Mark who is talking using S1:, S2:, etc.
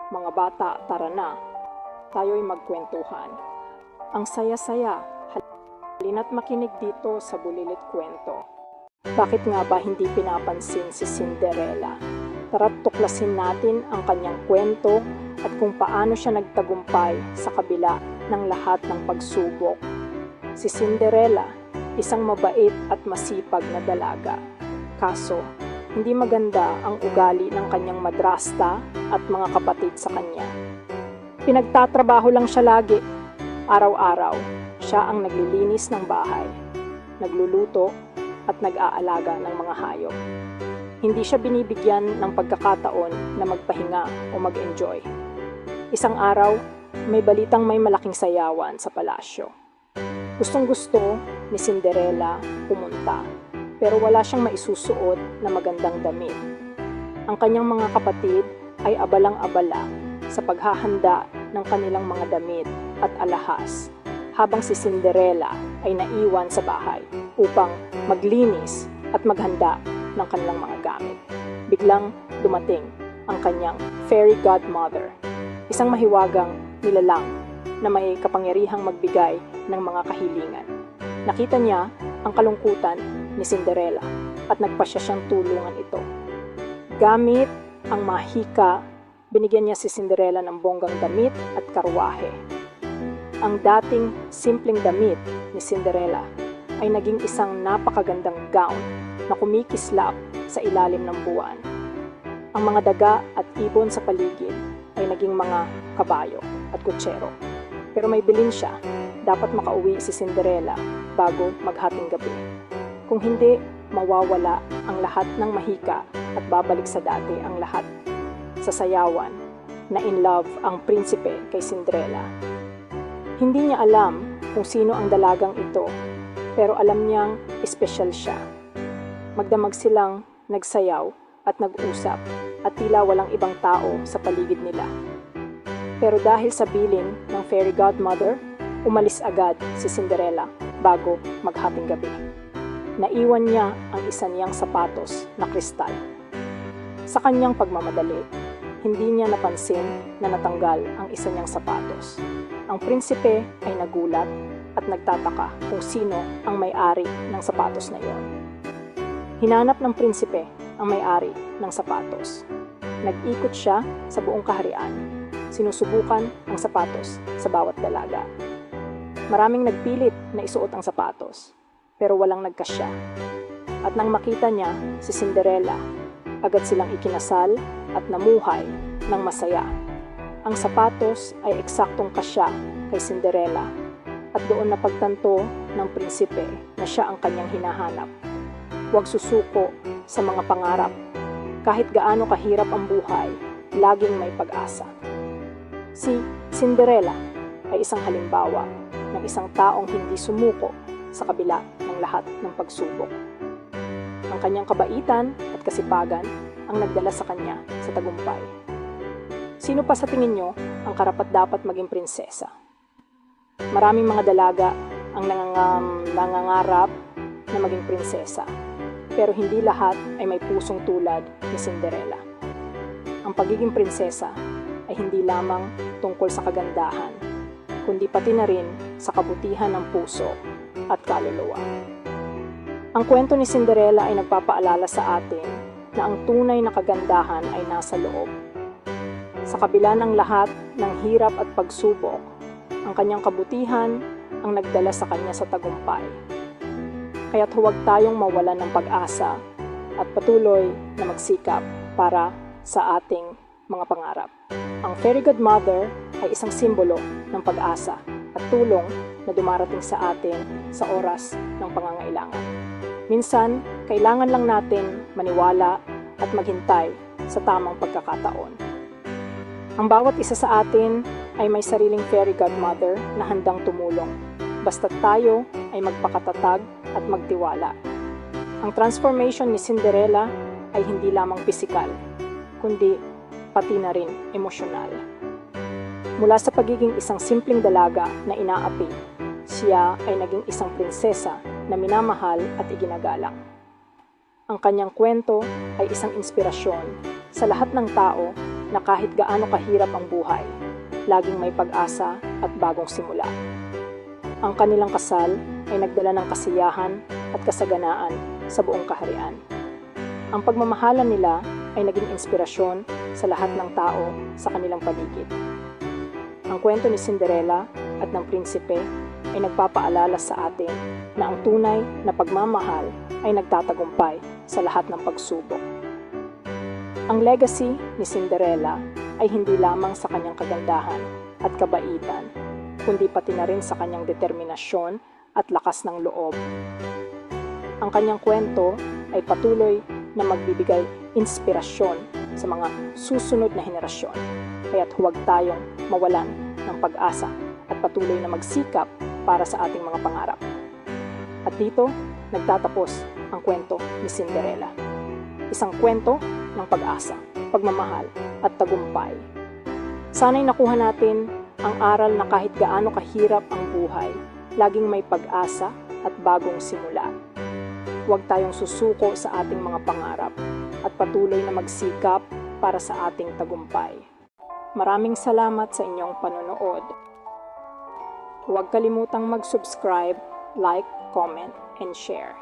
S1: Mga bata, tara na. Tayo'y magkwentuhan. Ang saya-saya. Halina't makinig dito sa Bulilit Kwento. Bakit nga ba hindi pinapansin si Cinderella? Tara't tuklasin natin ang kanyang kwento at kung paano siya nagtagumpay sa kabila ng lahat ng pagsubok. Si Cinderella, isang mabait at masipag na dalaga. Kaso, hindi maganda ang ugali ng kanyang madrasta at mga kapatid sa kanya. Pinagtatrabaho lang siya lagi. Araw-araw, siya ang naglilinis ng bahay, nagluluto at nag-aalaga ng mga hayop. Hindi siya binibigyan ng pagkakataon na magpahinga o mag-enjoy. Isang araw, may balitang may malaking sayawan sa palasyo. Gustong-gusto ni Cinderella pumunta, pero wala siyang maisusuot na magandang damit. Ang kanyang mga kapatid ay abalang-abala sa paghahanda ng kanilang mga damit at alahas, habang si Cinderella ay naiwan sa bahay upang maglinis at maghanda ng kanilang mga gamit. Biglang dumating ang kanyang fairy godmother, isang mahiwagang nilalang na may kapangyarihang magbigay ng mga kahilingan. Nakita niya ang kalungkutan ni Cinderella at nagpasya siyang tulungan ito. Gamit ang mahika, binigyan niya si Cinderella ng bonggang damit at karwahe. Ang dating simpleng damit ni Cinderella ay naging isang napakagandang gown na kumikislap sa ilalim ng buwan. Ang mga daga at ibon sa paligid ay naging mga kabayo at kutsero. Pero may bilin siya, dapat makauwi si Cinderella bago maghating gabi. Kung hindi, mawawala ang lahat ng mahika at babalik sa dati ang lahat. Sa sayawan, na in love ang prinsipe kay Cinderella. Hindi niya alam kung sino ang dalagang ito, pero alam niyang espesyal siya. Magdamag silang nagsayaw at nag-usap at tila walang ibang tao sa paligid nila. Pero dahil sa bilin ng fairy godmother, umalis agad si Cinderella bago maghating gabi. Naiwan niya ang isa niyang sapatos na kristal. Sa kanyang pagmamadali, hindi niya napansin na natanggal ang isa niyang sapatos. Ang prinsipe ay nagulat at nagtataka kung sino ang may-ari ng sapatos na iyon. Hinanap ng prinsipe ang may-ari ng sapatos. Nag-ikot siya sa buong kaharian. Sinusubukan ang sapatos sa bawat dalaga. Maraming nagpilit na isuot ang sapatos, pero walang nagkasya. At nang makita niya si Cinderella, agad silang ikinasal at namuhay ng masaya. Ang sapatos ay eksaktong kasya kay Cinderella at doon napagtanto ng prinsipe na siya ang kanyang hinahanap. Huwag susuko sa mga pangarap. Kahit gaano kahirap ang buhay, laging may pag-asa. Si Cinderella ay isang halimbawa ng isang taong hindi sumuko sa kabila ng lahat ng pagsubok. Ang kanyang kabaitan at kasipagan ang nagdala sa kanya sa tagumpay. Sino pa sa tingin nyo ang karapat-dapat maging prinsesa? Maraming mga dalaga ang nangangarap na maging prinsesa, pero hindi lahat ay may pusong tulad ni Cinderella. Ang pagiging prinsesa ay hindi lamang tungkol sa kagandahan, kundi pati na rin sa kabutihan ng puso at kaluluwa. Ang kwento ni Cinderella ay nagpapaalala sa atin na ang tunay na kagandahan ay nasa loob. Sa kabila ng lahat ng hirap at pagsubok, ang kanyang kabutihan ang nagdala sa kanya sa tagumpay. Kaya't huwag tayong mawalan ng pag-asa at patuloy na magsikap para sa ating mga pangarap. Ang fairy godmother ay isang simbolo ng pag-asa at tulong na dumarating sa atin sa oras ng pangangailangan. Minsan, kailangan lang natin maniwala at maghintay sa tamang pagkakataon. Ang bawat isa sa atin ay may sariling fairy godmother na handang tumulong, basta't tayo ay magpakatatag at magtiwala. Ang transformation ni Cinderella ay hindi lamang pisikal, kundi pati na rin emosyonal. Mula sa pagiging isang simpleng dalaga na inaapi, siya ay naging isang prinsesa na minamahal at iginagalang. Ang kanyang kwento ay isang inspirasyon sa lahat ng tao na kahit gaano kahirap ang buhay, laging may pag-asa at bagong simula. Ang kanilang kasal ay nagdala ng kasiyahan at kasaganaan sa buong kaharian. Ang pagmamahalan nila ay naging inspirasyon sa lahat ng tao sa kanilang paligid. Ang kwento ni Cinderella at ng prinsipe ay nagpapaalala sa atin na ang tunay na pagmamahal ay nagtatagumpay sa lahat ng pagsubok. Ang legacy ni Cinderella ay hindi lamang sa kanyang kagandahan at kabaitan, kundi pati na rin sa kanyang determinasyon at lakas ng loob. Ang kanyang kwento ay patuloy na magbibigay inspirasyon sa mga susunod na henerasyon, kaya't huwag tayong mawalan ng pag-asa at patuloy na magsikap para sa ating mga pangarap. At dito, nagtatapos ang kwento ni Cinderella. Isang kwento ng pag-asa, pagmamahal at tagumpay. Sana'y nakuha natin ang aral na kahit gaano kahirap ang buhay, laging may pag-asa at bagong simula. Huwag tayong susuko sa ating mga pangarap at patuloy na magsikap para sa ating tagumpay. Maraming salamat sa inyong panonood. Huwag kalimutang mag-subscribe, like, comment, and share.